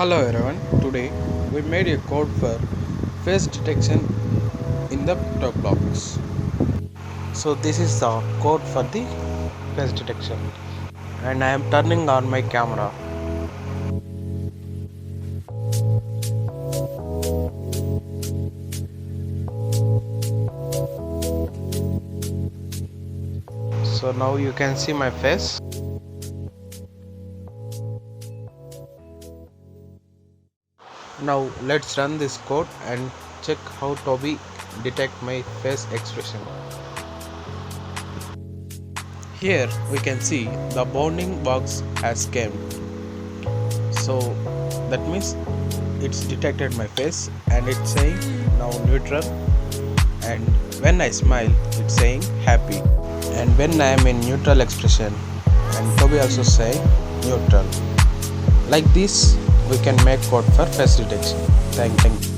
Hello everyone, today we made a code for face detection in the pictoblox. So this is the code for the face detection and I am turning on my camera. So now you can see my face. Now let's run this code and check how Toby detect my face expression. Here we can see the bounding box has came. So that means it's detected my face and it's saying now neutral, and when I smile it's saying happy, and when I am in neutral expression and Toby also say neutral. Like this we can make code for face detection. Thank you.